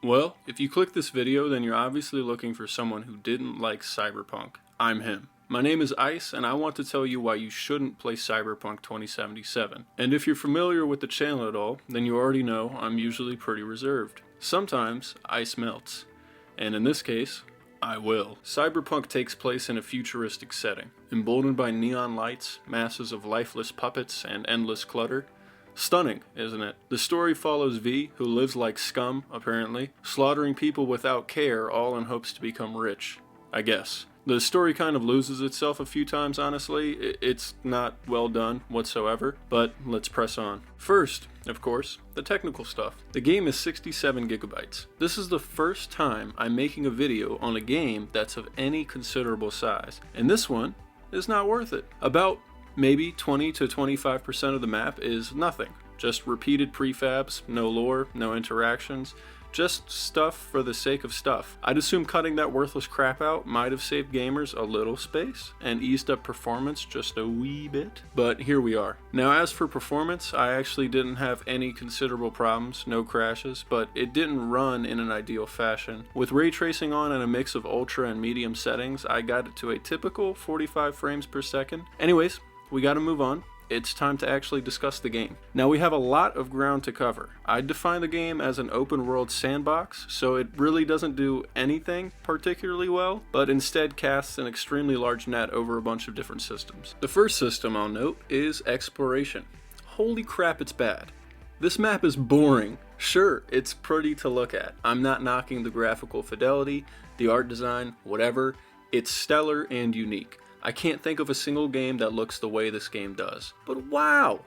Well, if you click this video, then you're obviously looking for someone who didn't like Cyberpunk. I'm him. My name is Ice, and I want to tell you why you shouldn't play Cyberpunk 2077. And if you're familiar with the channel at all, then you already know I'm usually pretty reserved. Sometimes, ice melts. And in this case, I will. Cyberpunk takes place in a futuristic setting, emboldened by neon lights, masses of lifeless puppets, and endless clutter. Stunning, isn't it? The story follows V, who lives like scum, apparently, slaughtering people without care, all in hopes to become rich. I guess. The story kind of loses itself a few times, honestly. It's not well done whatsoever, but let's press on. First, of course, the technical stuff. The game is 67 gigabytes. This is the first time I'm making a video on a game that's of any considerable size, and this one is not worth it. About maybe 20 to 25% of the map is nothing. Just repeated prefabs, no lore, no interactions, just stuff for the sake of stuff. I'd assume cutting that worthless crap out might have saved gamers a little space and eased up performance just a wee bit, but here we are. Now as for performance, I actually didn't have any considerable problems, no crashes, but it didn't run in an ideal fashion. With ray tracing on and a mix of ultra and medium settings, I got it to a typical 45 frames per second. Anyways, we gotta move on. It's time to actually discuss the game. Now we have a lot of ground to cover. I'd define the game as an open world sandbox, so it really doesn't do anything particularly well, but instead casts an extremely large net over a bunch of different systems. The first system I'll note is exploration. Holy crap, it's bad. This map is boring. Sure, it's pretty to look at. I'm not knocking the graphical fidelity, the art design, whatever. It's stellar and unique. I can't think of a single game that looks the way this game does. But wow!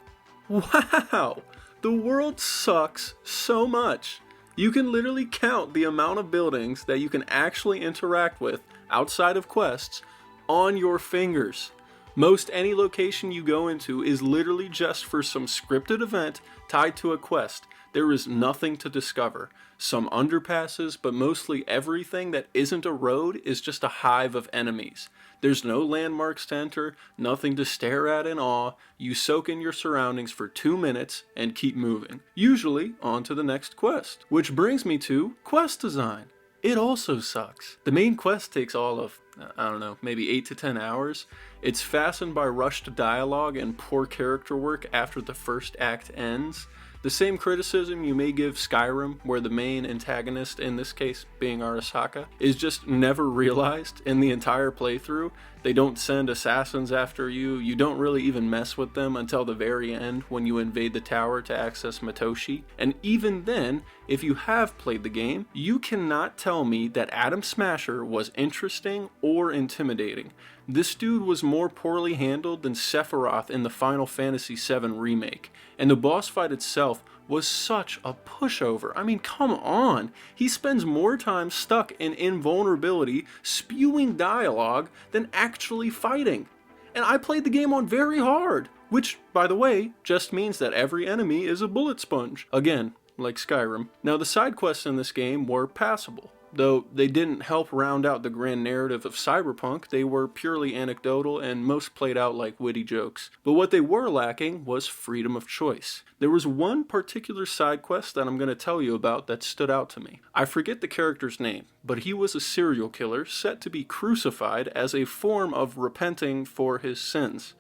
The world sucks so much. You can literally count the amount of buildings that you can actually interact with outside of quests on your fingers. Most any location you go into is literally just for some scripted event tied to a quest. There is nothing to discover. Some underpasses, but mostly everything that isn't a road is just a hive of enemies. There's no landmarks to enter, nothing to stare at in awe. You soak in your surroundings for 2 minutes and keep moving. Usually on to the next quest. Which brings me to quest design. It also sucks. The main quest takes all of, I don't know, maybe 8 to 10 hours. It's fastened by rushed dialogue and poor character work after the first act ends. The same criticism you may give Skyrim, where the main antagonist, in this case being Arasaka, is just never realized in the entire playthrough. They don't send assassins after you, you don't really even mess with them until the very end when you invade the tower to access Matoshi. And even then, if you have played the game, you cannot tell me that Adam Smasher was interesting or intimidating. This dude was more poorly handled than Sephiroth in the Final Fantasy VII Remake, and the boss fight itself was such a pushover. I mean, come on! He spends more time stuck in invulnerability, spewing dialogue, than actually fighting. And I played the game on very hard, which, by the way, just means that every enemy is a bullet sponge. Again, like Skyrim. Now, the side quests in this game were passable. Though they didn't help round out the grand narrative of Cyberpunk, they were purely anecdotal and most played out like witty jokes. But what they were lacking was freedom of choice. There was one particular side quest that I'm going to tell you about that stood out to me. I forget the character's name, but he was a serial killer set to be crucified as a form of repenting for his sins.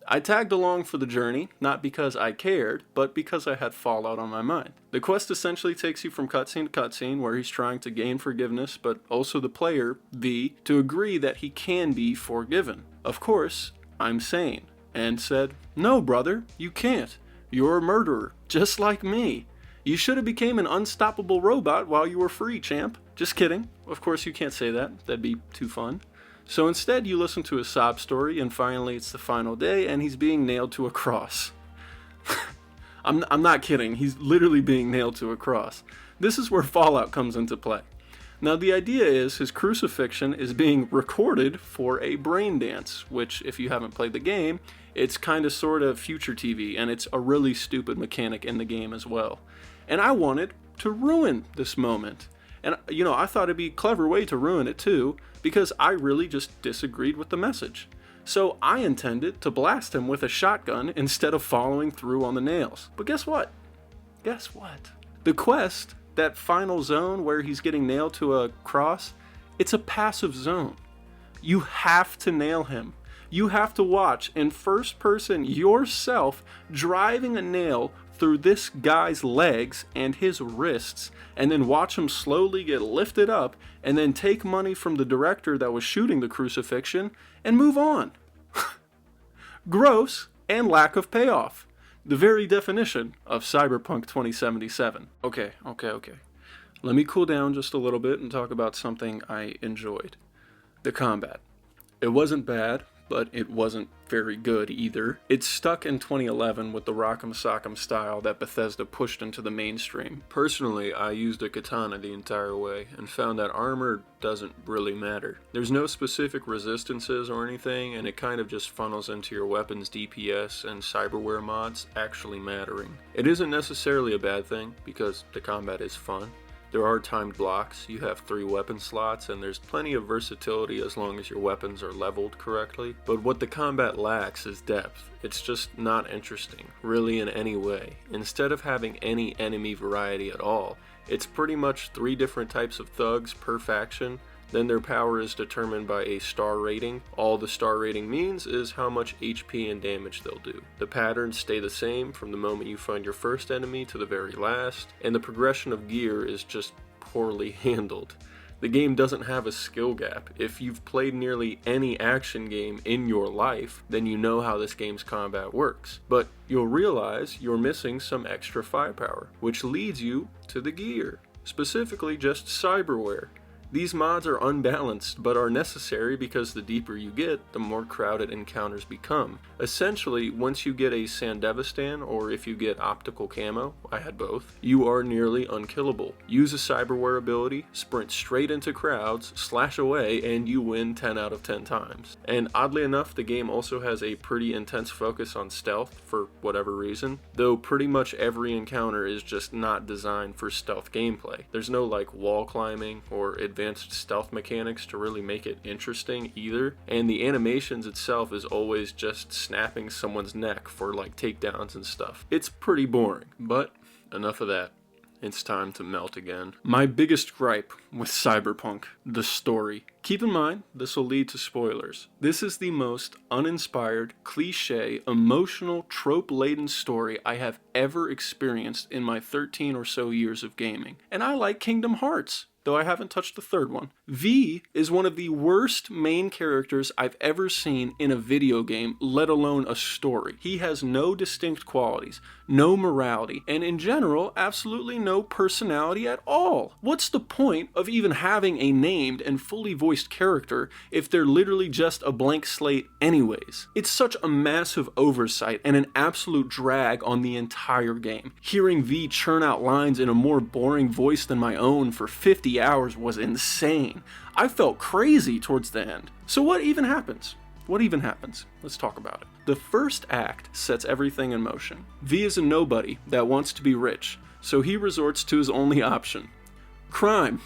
I tagged along for the journey, not because I cared, but because I had Fallout on my mind. The quest essentially takes you from cutscene to cutscene where he's trying to gain forgiveness, but also the player, V, to agree that he can be forgiven. Of course, I'm sane, and said, "No, brother, you can't. You're a murderer, just like me. You should have became an unstoppable robot while you were free, champ." Just kidding. Of course you can't say that. That'd be too fun. So instead you listen to a sob story, and finally it's the final day and he's being nailed to a cross. I'm not kidding, he's literally being nailed to a cross. This is where Fallout comes into play. Now the idea is his crucifixion is being recorded for a brain dance, which if you haven't played the game, it's kind of sort of future TV, and it's a really stupid mechanic in the game as well. And I wanted to ruin this moment. And, I thought it'd be a clever way to ruin it too, because I really just disagreed with the message. So I intended to blast him with a shotgun instead of following through on the nails. But guess what? The quest that final zone where he's getting nailed to a cross, it's a passive zone. You have to nail him. You have to watch in first person yourself driving a nail through this guy's legs and his wrists, and then watch him slowly get lifted up, and then take money from the director that was shooting the crucifixion and move on. Gross and lack of payoff. The very definition of Cyberpunk 2077. Okay. Let me cool down just a little bit and talk about something I enjoyed. The combat. It wasn't bad, but it wasn't very good either. It stuck in 2011 with the Rock'em Sock'em style that Bethesda pushed into the mainstream. Personally, I used a katana the entire way and found that armor doesn't really matter. There's no specific resistances or anything, and it kind of just funnels into your weapon's DPS and cyberware mods actually mattering. It isn't necessarily a bad thing, because the combat is fun. There are timed blocks, you have 3 weapon slots, and there's plenty of versatility as long as your weapons are leveled correctly. But what the combat lacks is depth. It's just not interesting, really in any way. Instead of having any enemy variety at all, it's pretty much 3 different types of thugs per faction. Then their power is determined by a star rating. All the star rating means is how much HP and damage they'll do. The patterns stay the same from the moment you find your first enemy to the very last, and the progression of gear is just poorly handled. The game doesn't have a skill gap. If you've played nearly any action game in your life, then you know how this game's combat works. But you'll realize you're missing some extra firepower, which leads you to the gear, specifically just cyberware. These mods are unbalanced, but are necessary because the deeper you get, the more crowded encounters become. Essentially, once you get a Sandevistan, or if you get optical camo, I had both, you are nearly unkillable. Use a cyberware ability, sprint straight into crowds, slash away, and you win 10 out of 10 times. And oddly enough, the game also has a pretty intense focus on stealth for whatever reason, though pretty much every encounter is just not designed for stealth gameplay. There's no like wall climbing or advanced stealth mechanics to really make it interesting either, and the animations itself is always just snapping someone's neck for like takedowns and stuff. It's pretty boring, but enough of that. It's time to melt again. My biggest gripe with Cyberpunk, the story. Keep in mind, this will lead to spoilers. This is the most uninspired, cliche, emotional, trope-laden story I have ever experienced in my 13 or so years of gaming. And I like Kingdom Hearts, though I haven't touched the third one. V is one of the worst main characters I've ever seen in a video game, let alone a story. He has no distinct qualities, no morality, and in general, absolutely no personality at all. What's the point of even having a named and fully voiced character if they're literally just a blank slate anyways? It's such a massive oversight and an absolute drag on the entire game. Hearing V churn out lines in a more boring voice than my own for 50 hours was insane. I felt crazy towards the end. So what even happens? Let's talk about it. The first act sets everything in motion. V is a nobody that wants to be rich, so he resorts to his only option: crime.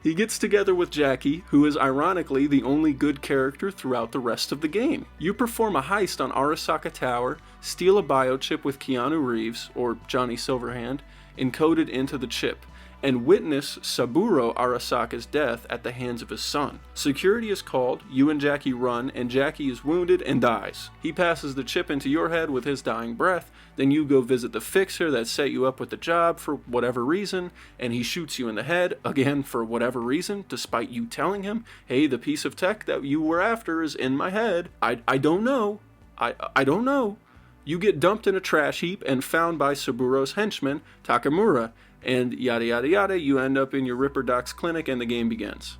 He gets together with Jackie, who is ironically the only good character throughout the rest of the game. You perform a heist on Arasaka Tower, steal a biochip with Keanu Reeves, or Johnny Silverhand, encoded into the chip, and witness Saburo Arasaka's death at the hands of his son. Security is called, you and Jackie run, and Jackie is wounded and dies. He passes the chip into your head with his dying breath, then you go visit the fixer that set you up with the job for whatever reason, and he shoots you in the head, again for whatever reason, despite you telling him, hey, the piece of tech that you were after is in my head. I don't know. I don't know. You get dumped in a trash heap and found by Saburo's henchman, Takamura, and yada yada yada, you end up in your Ripper Doc's clinic and the game begins.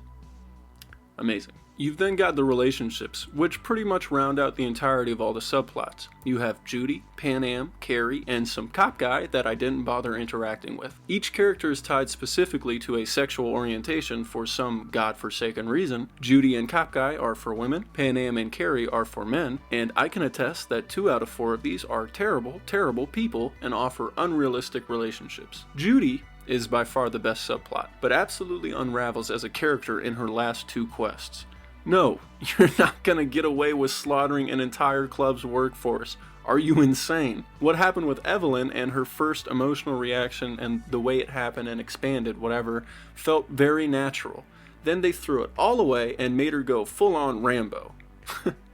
Amazing. You've then got the relationships, which pretty much round out the entirety of all the subplots. You have Judy, Pan Am, Carrie, and some cop guy that I didn't bother interacting with. Each character is tied specifically to a sexual orientation for some godforsaken reason. Judy and cop guy are for women, Pan Am and Carrie are for men, and I can attest that 2 out of 4 of these are terrible, terrible people and offer unrealistic relationships. Judy is by far the best subplot, but absolutely unravels as a character in her last 2 quests. No, you're not gonna get away with slaughtering an entire club's workforce. Are you insane? What happened with Evelyn and her first emotional reaction and the way it happened and expanded, whatever, felt very natural. Then they threw it all away and made her go full-on Rambo.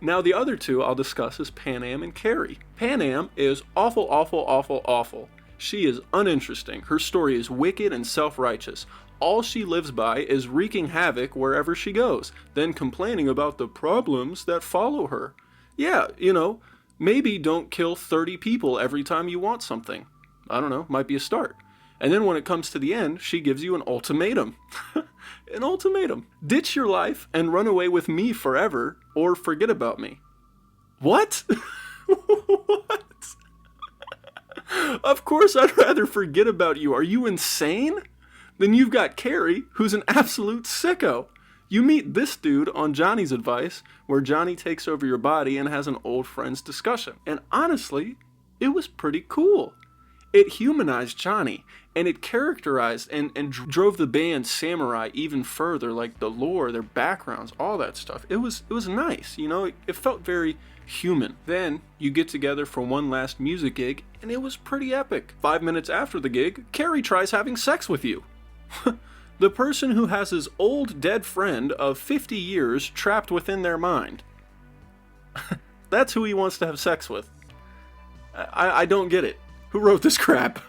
Now the other two I'll discuss is Panam and Carrie. Panam is awful, awful, awful, awful. She is uninteresting. Her story is wicked and self-righteous. All she lives by is wreaking havoc wherever she goes, then complaining about the problems that follow her. Yeah, maybe don't kill 30 people every time you want something. I don't know, might be a start. And then when it comes to the end, she gives you an ultimatum. An ultimatum. Ditch your life and run away with me forever, or forget about me. What? What? Of course I'd rather forget about you. Are you insane? Then you've got Carrie, who's an absolute sicko. You meet this dude on Johnny's advice, where Johnny takes over your body and has an old friend's discussion. And honestly, it was pretty cool. It humanized Johnny, and it characterized and drove the band Samurai even further, like the lore, their backgrounds, all that stuff. It was nice, it felt very human. Then you get together for one last music gig, and it was pretty epic. 5 minutes after the gig, Carrie tries having sex with you. The person who has his old dead friend of 50 years trapped within their mind. That's who he wants to have sex with. I don't get it. Who wrote this crap?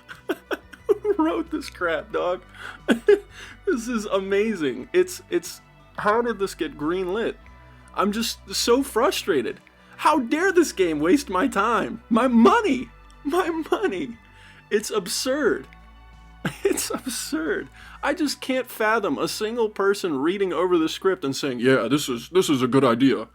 Who wrote this crap, dog? This is amazing. It's how did this get greenlit? I'm just so frustrated. How dare this game waste my time? My money! My money! It's absurd. It's absurd. I just can't fathom a single person reading over the script and saying, yeah, this is a good idea.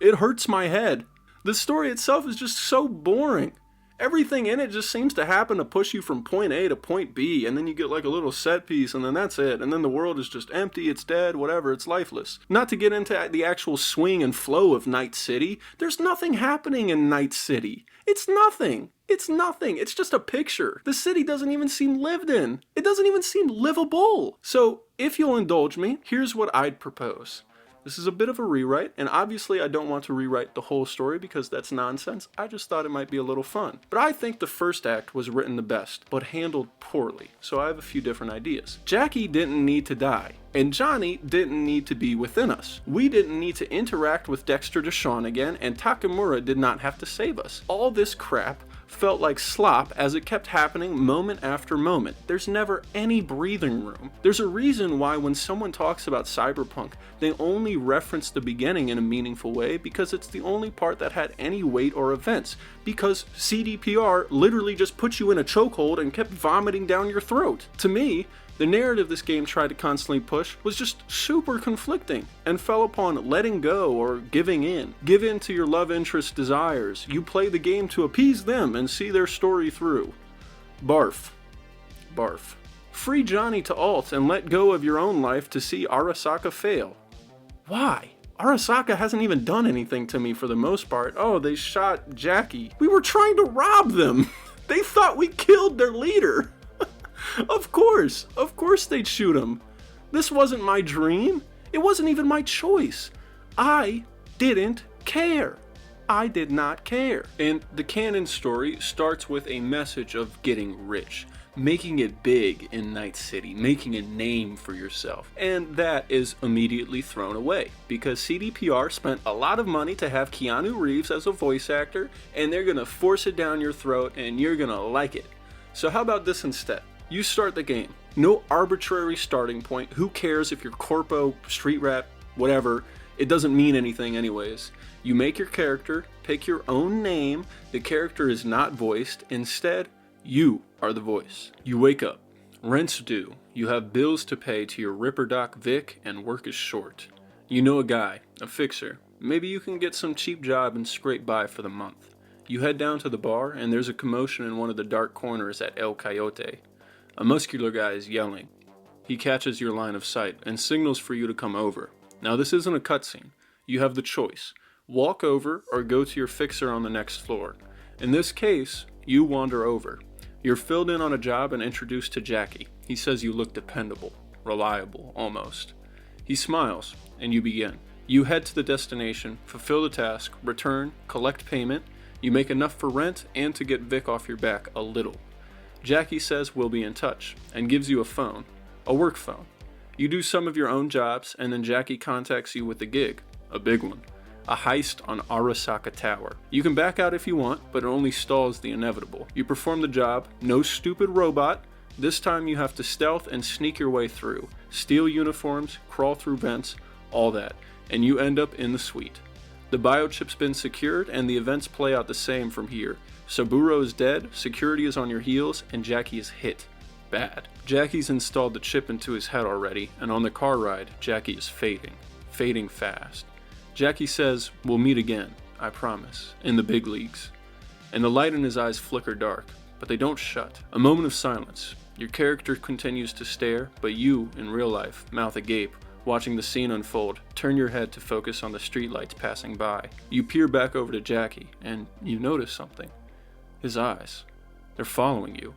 It hurts my head. The story itself is just so boring. Everything in it just seems to happen to push you from point A to point B, and then you get like a little set piece, and then that's it. And then the world is just empty, it's dead, whatever, it's lifeless. Not to get into the actual swing and flow of Night City. There's nothing happening in Night City. It's nothing. It's nothing. It's just a picture. The city doesn't even seem lived in. It doesn't even seem livable. So, if you'll indulge me, here's what I'd propose. This is a bit of a rewrite, and obviously I don't want to rewrite the whole story because that's nonsense. I just thought it might be a little fun. But I think the first act was written the best, but handled poorly. So I have a few different ideas. Jackie didn't need to die, and Johnny didn't need to be within us. We didn't need to interact with Dexter Deshawn again, and Takamura did not have to save us. All this crap felt like slop as it kept happening moment after moment. There's never any breathing room. There's a reason why when someone talks about Cyberpunk, they only reference the beginning in a meaningful way because it's the only part that had any weight or events. Because CDPR literally just put you in a chokehold and kept vomiting down your throat. To me, the narrative this game tried to constantly push was just super conflicting and fell upon letting go or giving in. Give in to your love interest's desires. You play the game to appease them and see their story through. Barf. Barf. Free Johnny to alt and let go of your own life to see Arasaka fail. Why? Arasaka hasn't even done anything to me for the most part. Oh, they shot Jackie. We were trying to rob them. They thought we killed their leader. Of course they'd shoot him. This wasn't my dream. It wasn't even my choice. I didn't care. I did not care. And the canon story starts with a message of getting rich, making it big in Night City, making a name for yourself. And that is immediately thrown away because CDPR spent a lot of money to have Keanu Reeves as a voice actor, and they're gonna force it down your throat and you're gonna like it. So how about this instead? You start the game. No arbitrary starting point. Who cares if you're corpo, street rap, whatever. It doesn't mean anything anyways. You make your character, pick your own name. The character is not voiced. Instead, you are the voice. You wake up. Rent's due. You have bills to pay to your Ripper Doc Vic, and work is short. You know a guy, a fixer. Maybe you can get some cheap job and scrape by for the month. You head down to the bar, and there's a commotion in one of the dark corners at El Coyote. A muscular guy is yelling. He catches your line of sight and signals for you to come over. Now this isn't a cutscene. You have the choice. Walk over or go to your fixer on the next floor. In this case, you wander over. You're filled in on a job and introduced to Jackie. He says you look dependable, reliable, almost. He smiles, and you begin. You head to the destination, fulfill the task, return, collect payment. You make enough for rent and to get Vic off your back a little. Jackie says we'll be in touch, and gives you a phone, a work phone. You do some of your own jobs, and then Jackie contacts you with a gig, a big one, a heist on Arasaka Tower. You can back out if you want, but it only stalls the inevitable. You perform the job, no stupid robot. This time you have to stealth and sneak your way through, steal uniforms, crawl through vents, all that, and you end up in the suite. The biochip's been secured, and the events play out the same from here. Saburo is dead, security is on your heels, and Jackie is hit. Bad. Jackie's installed the chip into his head already, and on the car ride, Jackie is fading fast. Jackie says, we'll meet again, I promise, in the big leagues. And the light in his eyes flicker dark, but they don't shut. A moment of silence. Your character continues to stare, but you, in real life, mouth agape, watching the scene unfold. Turn your head to focus on the streetlights passing by. You peer back over to Jackie, and you notice something. His eyes. They're following you.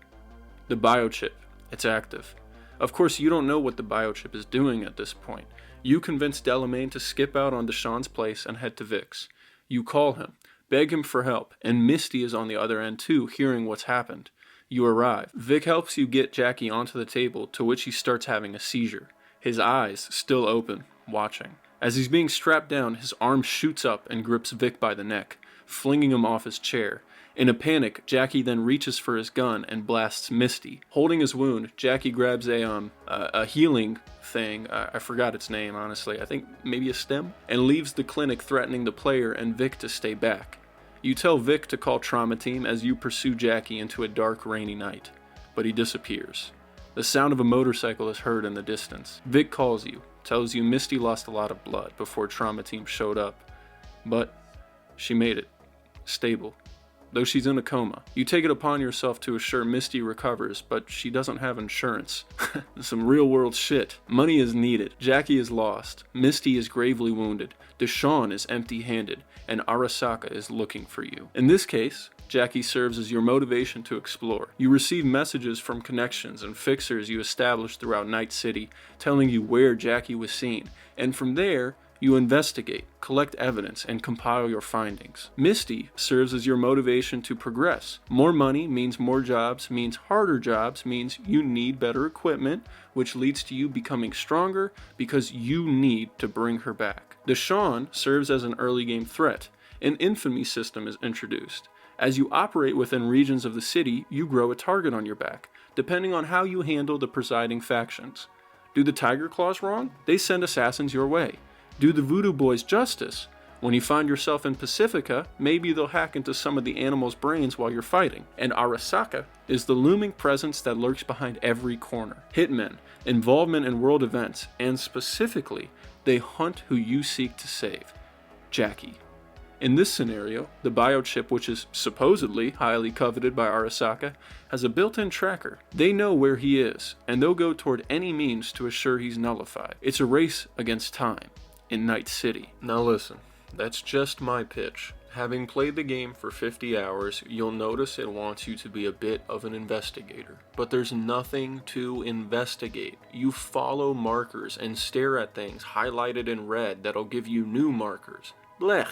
The biochip. It's active. Of course, you don't know what the biochip is doing at this point. You convince Delamain to skip out on Deshawn's place and head to Vic's. You call him, beg him for help, and Misty is on the other end too, hearing what's happened. You arrive. Vic helps you get Jackie onto the table, to which he starts having a seizure. His eyes still open, watching. As he's being strapped down, his arm shoots up and grips Vic by the neck, flinging him off his chair. In a panic, Jackie then reaches for his gun and blasts Misty. Holding his wound, Jackie grabs a healing thing, I forgot its name honestly, I think maybe a stem, and leaves the clinic, threatening the player and Vic to stay back. You tell Vic to call Trauma Team as you pursue Jackie into a dark, rainy night, but he disappears. The sound of a motorcycle is heard in the distance. Vic calls you, tells you Misty lost a lot of blood before Trauma Team showed up, but she made it, stable. Though she's in a coma. You take it upon yourself to assure Misty recovers, but she doesn't have insurance. Some real world shit. Money is needed. Jackie is lost. Misty is gravely wounded. Deshawn is empty-handed, and Arasaka is looking for you. In this case, Jackie serves as your motivation to explore. You receive messages from connections and fixers you established throughout Night City, telling you where Jackie was seen, and from there, you investigate, collect evidence, and compile your findings. Misty serves as your motivation to progress. More money means more jobs, means harder jobs, means you need better equipment, which leads to you becoming stronger because you need to bring her back. Deshawn serves as an early game threat. An infamy system is introduced. As you operate within regions of the city, you grow a target on your back, depending on how you handle the presiding factions. Do the Tiger Claws wrong? They send assassins your way. Do the Voodoo Boys justice? When you find yourself in Pacifica, maybe they'll hack into some of the animals' brains while you're fighting. And Arasaka is the looming presence that lurks behind every corner. Hitmen, involvement in world events, and specifically, they hunt who you seek to save. Jackie. In this scenario, the biochip, which is supposedly highly coveted by Arasaka, has a built-in tracker. They know where he is, and they'll go toward any means to assure he's nullified. It's a race against time. In Night City. Now listen, that's just my pitch. Having played the game for 50 hours, you'll notice it wants you to be a bit of an investigator. But there's nothing to investigate. You follow markers and stare at things highlighted in red that'll give you new markers. Blech.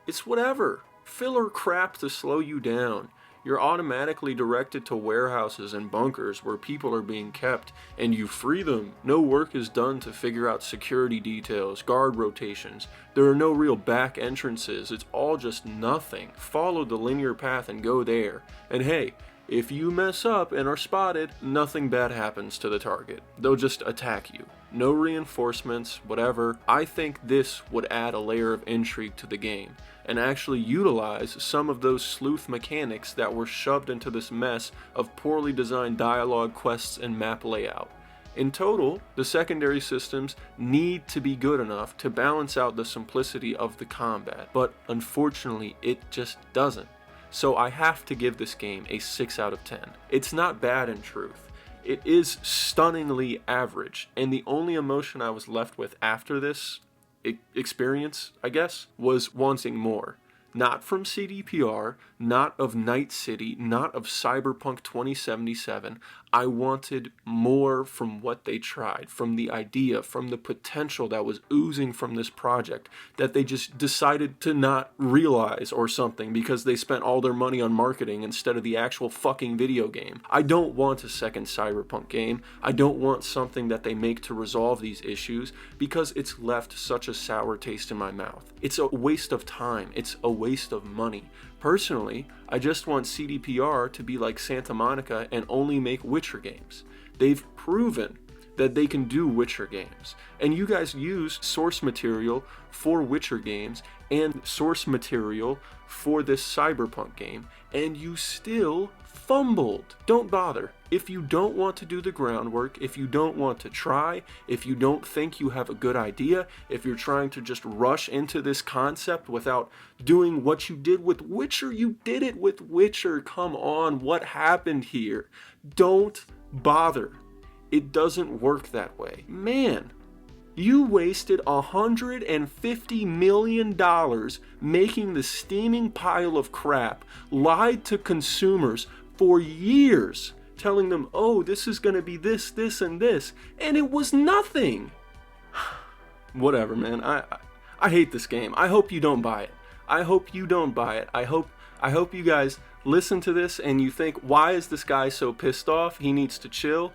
It's whatever. Filler crap to slow you down. You're automatically directed to warehouses and bunkers where people are being kept, and you free them. No work is done to figure out security details, guard rotations. There are no real back entrances. It's all just nothing. Follow the linear path and go there. And hey, if you mess up and are spotted, nothing bad happens to the target. They'll just attack you. No reinforcements, whatever. I think this would add a layer of intrigue to the game, and actually utilize some of those sleuth mechanics that were shoved into this mess of poorly designed dialogue, quests, and map layout. In total, the secondary systems need to be good enough to balance out the simplicity of the combat, but unfortunately it just doesn't. So I have to give this game a 6 out of 10. It's not bad in truth. It is stunningly average, and the only emotion I was left with after this experience, I guess, was wanting more. Not from CDPR, not of Night City, not of Cyberpunk 2077. I wanted more from what they tried, from the idea, from the potential that was oozing from this project that they just decided to not realize or something because they spent all their money on marketing instead of the actual fucking video game. I don't want a second Cyberpunk game. I don't want something that they make to resolve these issues because it's left such a sour taste in my mouth. It's a waste of time. It's a waste of money. Personally, I just want CDPR to be like Santa Monica and only make Witcher games. They've proven that they can do Witcher games. And you guys use source material for Witcher games and source material for this Cyberpunk game, and you still fumbled. Don't bother. If you don't want to do the groundwork, if you don't want to try, if you don't think you have a good idea, if you're trying to just rush into this concept without doing what you did with Witcher, you did it with Witcher. Come on, what happened here? Don't bother. It doesn't work that way. Man, you wasted $150 million making the steaming pile of crap, lied to consumers for years, telling them, oh, this is going to be this, this, and this, and it was nothing. Whatever, man. I hate this game. I hope you don't buy it. I hope you don't buy it. I hope you guys listen to this and you think, why is this guy so pissed off? He needs to chill.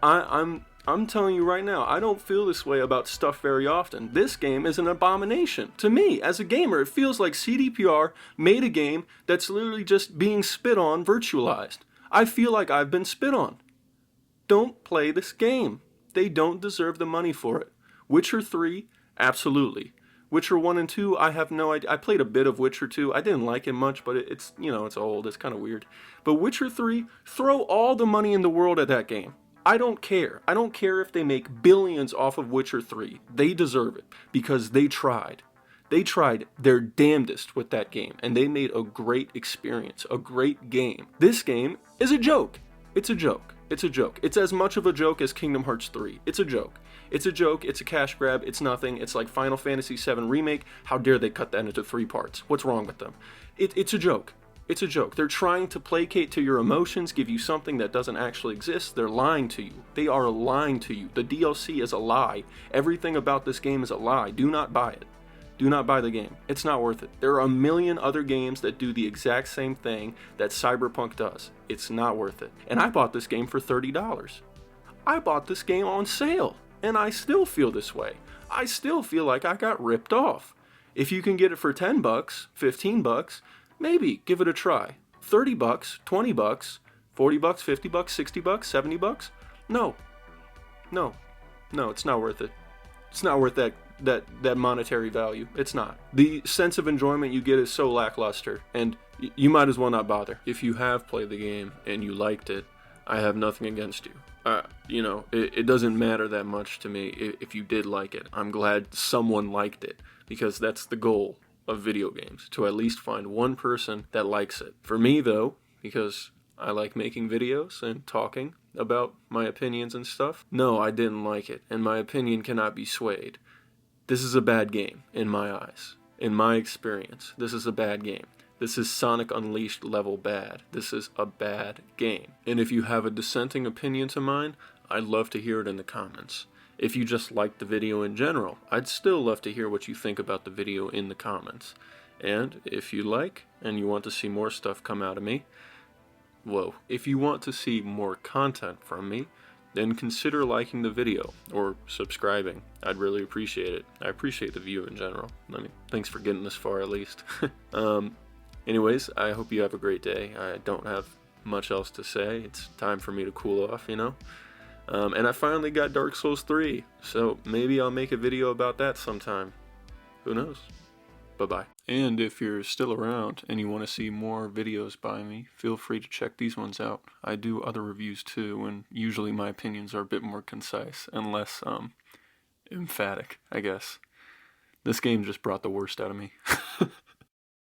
I'm telling you right now, I don't feel this way about stuff very often. This game is an abomination. To me, as a gamer, it feels like CDPR made a game that's literally just being spit on virtualized. I feel like I've been spit on. Don't play this game. They don't deserve the money for it. Witcher 3, absolutely. Witcher 1 and 2, I have no idea. I played a bit of Witcher 2. I didn't like it much, but it's, it's old. It's kind of weird. But Witcher 3, throw all the money in the world at that game. I don't care. I don't care if they make billions off of Witcher 3. They deserve it because they tried. They tried their damnedest with that game, and they made a great experience, a great game. This game is a joke. It's a joke. It's a joke. It's as much of a joke as Kingdom Hearts 3. It's a joke. It's a joke. It's a cash grab. It's nothing. It's like Final Fantasy VII Remake. How dare they cut that into 3 parts? What's wrong with them? It's a joke. It's a joke. They're trying to placate to your emotions, give you something that doesn't actually exist. They're lying to you. They are lying to you. The DLC is a lie. Everything about this game is a lie. Do not buy it. Do not buy the game. It's not worth it. There are a million other games that do the exact same thing that Cyberpunk does. It's not worth it. And I bought this game for $30. I bought this game on sale, and I still feel this way. I still feel like I got ripped off. If you can get it for $10, $15, maybe give it a try. $30, $20, $40, $50, $60, $70? No, it's not worth it. It's not worth that monetary value. It's not. The sense of enjoyment you get is so lackluster, and you might as well not bother. If you have played the game and you liked it, I have nothing against you. It doesn't matter that much to me if you did like it. I'm glad someone liked it, because that's the goal of video games, to at least find one person that likes it. For me, though, because I like making videos and talking about my opinions and stuff, no, I didn't like it, and my opinion cannot be swayed. This is a bad game, in my eyes. In my experience, this is a bad game. This is Sonic Unleashed level bad. This is a bad game. And if you have a dissenting opinion to mine, I'd love to hear it in the comments. If you just like the video in general, I'd still love to hear what you think about the video in the comments. And if you like, and you want to see more stuff come out of me, if you want to see more content from me, then consider liking the video, or subscribing. I'd really appreciate it. I appreciate the view in general. Thanks for getting this far at least. Anyways, I hope you have a great day. I don't have much else to say. It's time for me to cool off, And I finally got Dark Souls 3, so maybe I'll make a video about that sometime. Who knows? Bye-bye. And if you're still around and you want to see more videos by me, feel free to check these ones out. I do other reviews too, and usually my opinions are a bit more concise and less, emphatic, I guess. This game just brought the worst out of me.